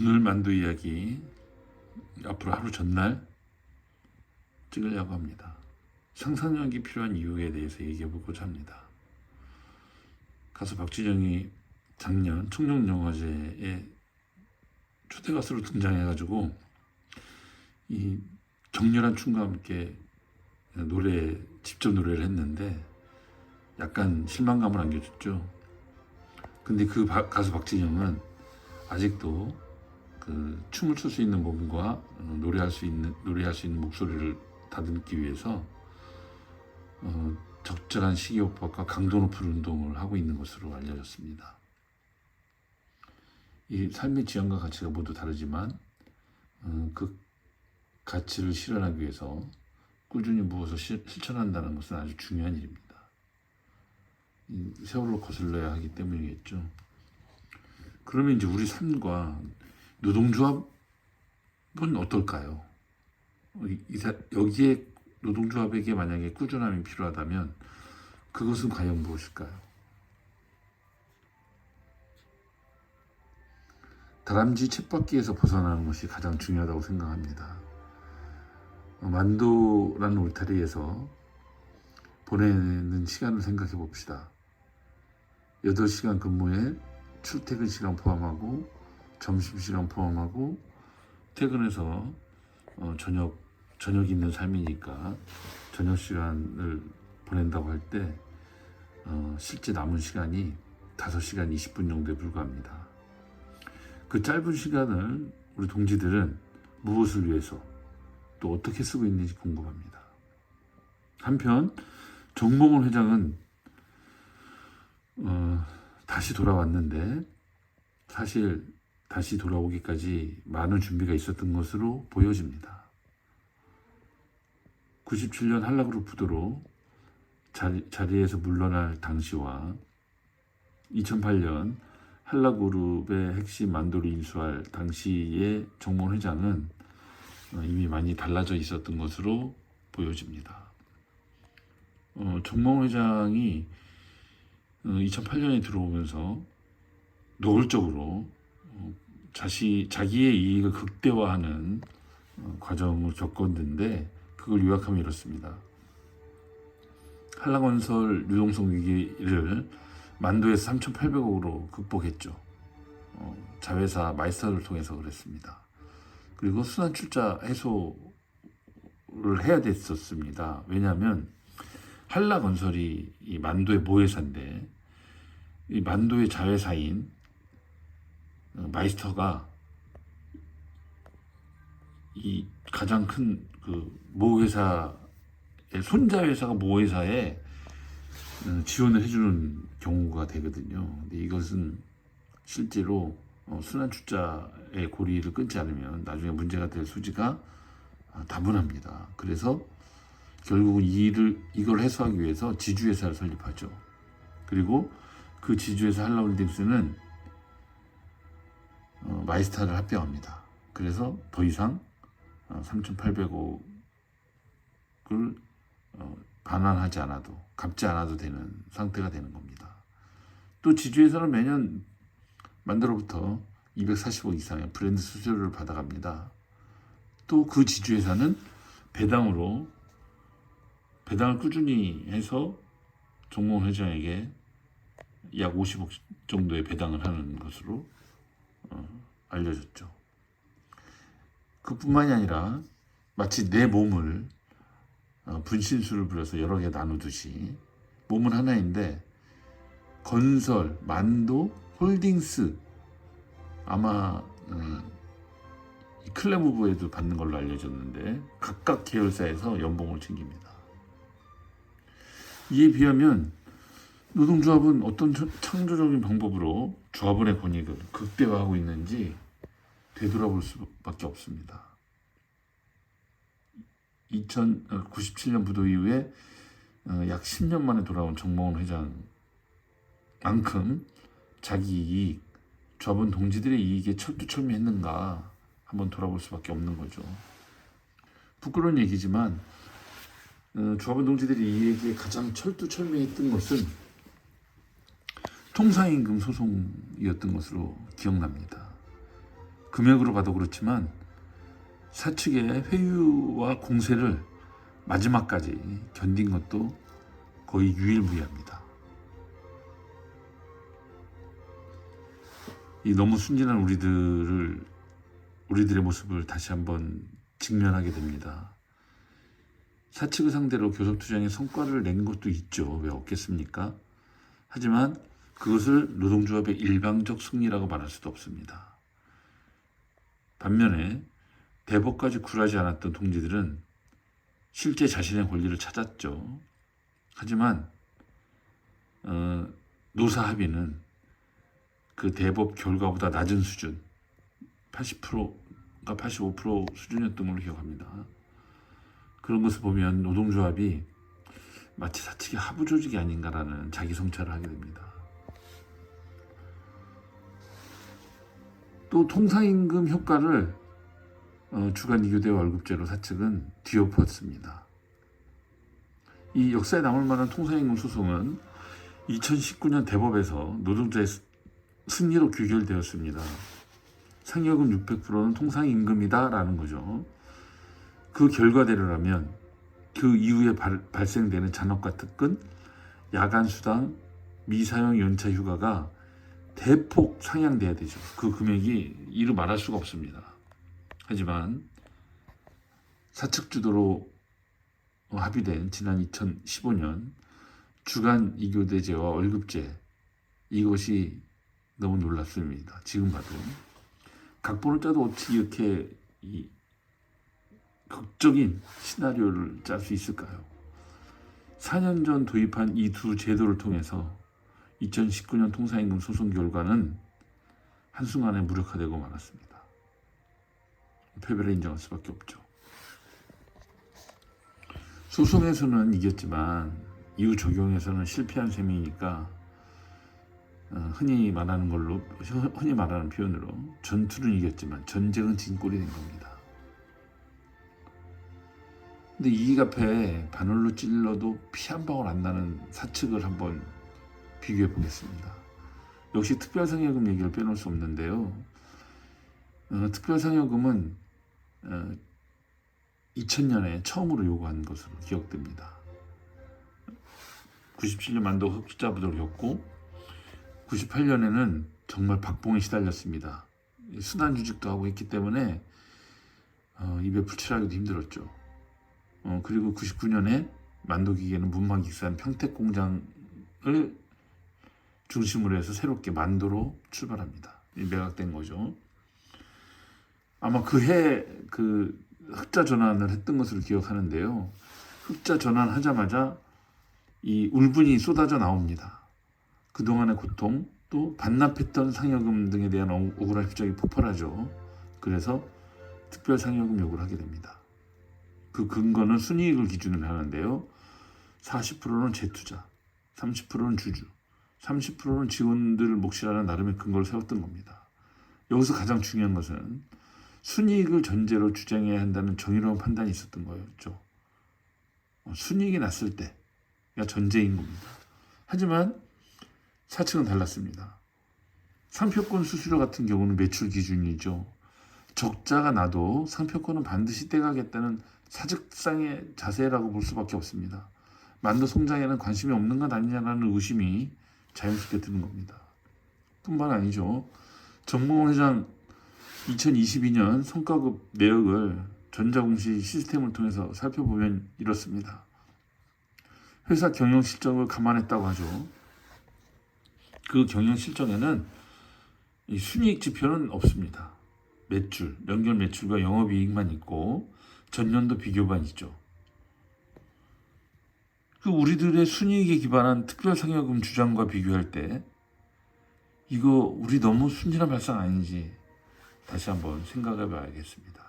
오늘 만두 이야기 앞으로 하루 전날 찍으려고 합니다. 상상력이 필요한 이유에 대해서 얘기해 보고자 합니다. 가수 박진영이 작년 청룡영화제에 초대 가수로 등장해가지고 이 격렬한 춤과 함께 직접 노래를 했는데 약간 실망감을 안겨줬죠. 근데 그 가수 박진영은 아직도 그 춤을 출 수 있는 몸과 노래할 수 있는 목소리를 다듬기 위해서 적절한 식이요법과 강도 높은 운동을 하고 있는 것으로 알려졌습니다. 이 삶의 지향과 가치가 모두 다르지만 그 가치를 실현하기 위해서 꾸준히 무엇을 실천한다는 것은 아주 중요한 일입니다. 세월을 거슬러야 하기 때문이겠죠. 그러면 이제 우리 삶과 노동조합은 어떨까요? 여기에 노동조합에게 만약에 꾸준함이 필요하다면 그것은 과연 무엇일까요? 다람쥐 쳇바퀴에서 벗어나는 것이 가장 중요하다고 생각합니다. 만도라는 울타리에서 보내는 시간을 생각해 봅시다. 8시간 근무에 출퇴근 시간 포함하고 점심시간 포함하고 퇴근해서 저녁 있는 삶이니까 저녁 시간을 보낸다고 할 때 실제 남은 시간이 5시간 20분 정도에 불과합니다. 그 짧은 시간을 우리 동지들은 무엇을 위해서 또 어떻게 쓰고 있는지 궁금합니다. 한편 정몽원 회장은 다시 돌아왔는데 사실 다시 돌아오기까지 많은 준비가 있었던 것으로 보여집니다. 97년 한라그룹 부도로 자리에서 물러날 당시와 2008년 한라그룹의 핵심 만도를 인수할 당시의 정몽원 회장은 이미 많이 달라져 있었던 것으로 보여집니다. 정몽원 회장이 2008년에 들어오면서 노골적으로 자기의 이익을 극대화하는 과정을 겪었는데 그걸 요약하면 이렇습니다. 한라건설 유동성 위기를 만도에서 3,800억으로 극복했죠. 자회사 마이스터를 통해서 그랬습니다. 그리고 순환출자 해소를 해야 됐었습니다. 왜냐하면 한라건설이 이 만도의 모회사인데 이 만도의 자회사인 마이스터가 이 가장 큰 그 모회사의 손자회사가 모회사에 지원을 해주는 경우가 되거든요. 근데 이것은 실제로 순환출자의 고리를 끊지 않으면 나중에 문제가 될 소지가 다분합니다. 그래서 결국은 이걸 해소하기 위해서 지주회사를 설립하죠. 그리고 그 지주회사 한라홀딩스는 마이스타를 합병합니다. 그래서 더 이상 3,800억을 반환하지 않아도 갚지 않아도 되는 상태가 되는 겁니다. 또 지주회사는 매년 만들어부터 240억 이상의 브랜드 수수료를 받아갑니다. 또 그 지주회사는 배당을 꾸준히 해서 정몽원 회장에게 약 50억 정도의 배당을 하는 것으로 알려졌죠. 그뿐만이 아니라 마치 내 몸을 분신술을 부려서 여러 개 나누듯이 몸은 하나인데 건설, 만도, 홀딩스 아마 이 클레모브에도 받는 걸로 알려졌는데 각각 계열사에서 연봉을 챙깁니다. 이에 비하면 노동조합은 어떤 창조적인 방법으로 조합원의 권익을 극대화하고 있는지 되돌아볼 수밖에 없습니다. 2097년 부도 이후에 약 10년 만에 돌아온 정몽원 회장만큼 자기 이익, 조합원 동지들의 이익에 철두철미했는가 한번 돌아볼 수밖에 없는 거죠. 부끄러운 얘기지만 조합원 동지들이 이익에 가장 철두철미했던 것은 통상임금 소송이었던 것으로 기억납니다. 금액으로 봐도 그렇지만 사측의 회유와 공세를 마지막까지 견딘 것도 거의 유일무이합니다. 이 너무 순진한 우리들의 모습을 다시 한번 직면하게 됩니다. 사측을 상대로 교섭투쟁의 성과를 낸 것도 있죠. 왜 없겠습니까? 하지만 그것을 노동조합의 일방적 승리라고 말할 수도 없습니다. 반면에 대법까지 굴하지 않았던 동지들은 실제 자신의 권리를 찾았죠. 하지만 노사 합의는 그 대법 결과보다 낮은 수준, 80%가 85% 수준이었던 걸로 기억합니다. 그런 것을 보면 노동조합이 마치 사측의 하부 조직이 아닌가라는 자기 성찰을 하게 됩니다. 또 통상임금 효과를 주간 이교대 월급제로 사측은 뒤엎었습니다. 이 역사에 남을 만한 통상임금 소송은 2019년 대법에서 노동자의 승리로 규결되었습니다. 상여금 600%는 통상임금이다라는 거죠. 그 결과대로라면 그 이후에 발생되는 잔업과 특근, 야간수당, 미사용 연차 휴가가 대폭 상향돼야 되죠. 그 금액이 이루 말할 수가 없습니다. 하지만 사측 주도로 합의된 지난 2015년 주간 이교대제와 월급제, 이것이 너무 놀랍습니다. 지금 봐도 각본을 짜도 어떻게 이렇게 극적인 시나리오를 짤 수 있을까요? 4년 전 도입한 이 두 제도를 통해서 2019년 통상임금 소송 결과는 한순간에 무력화되고 말았습니다. 패배를 인정할 수밖에 없죠. 소송에서는 이겼지만 이후 적용에서는 실패한 셈이니까 흔히 말하는 표현으로 전투는 이겼지만 전쟁은 진 꼴이 된 겁니다. 근데 이익 앞에 바늘로 찔러도 피 한 방울 안 나는 사측을 한번 비교해 보겠습니다. 역시 특별상여금 얘기를 빼놓을 수 없는데요. 특별상여금은 2000년에 처음으로 요구한 것으로 기억됩니다. 97년 만도 흑투자부도를 겪고 98년에는 정말 박봉에 시달렸습니다. 순환주직도 하고 있기 때문에 입에 불칠하기도 힘들었죠. 그리고 99년에 만도기계는 문방기산 평택공장을 중심으로 해서 새롭게 만도로 출발합니다. 매각된 거죠. 아마 그해 흑자 전환을 했던 것으로 기억하는데요. 흑자 전환하자마자 이 울분이 쏟아져 나옵니다. 그동안의 고통, 또 반납했던 상여금 등에 대한 억울한 휘적이 폭발하죠. 그래서 특별 상여금 요구를 하게 됩니다. 그 근거는 순이익을 기준으로 하는데요. 40%는 재투자, 30%는 주주, 30%는 직원들 몫이라는 나름의 근거를 세웠던 겁니다. 여기서 가장 중요한 것은 순이익을 전제로 주장해야 한다는 정의로운 판단이 있었던 거였죠. 순이익이 났을 때가 전제인 겁니다. 하지만 사측은 달랐습니다. 상표권 수수료 같은 경우는 매출 기준이죠. 적자가 나도 상표권은 반드시 떼가겠다는 사직상의 자세라고 볼 수밖에 없습니다. 만도 송장에는 관심이 없는 것 아니냐라는 의심이 자연스럽게 드는 겁니다. 뿐만 아니죠. 정몽원 회장 2022년 성과급 내역을 전자공시 시스템을 통해서 살펴보면 이렇습니다. 회사 경영 실적을 감안했다고 하죠. 그 경영 실적에는 이 순이익 지표는 없습니다. 매출, 연결 매출과 영업이익만 있고 전년도 비교만 있죠. 그 우리들의 순이익에 기반한 특별상여금 주장과 비교할 때 이거 우리 너무 순진한 발상 아닌지 다시 한번 생각해 봐야겠습니다.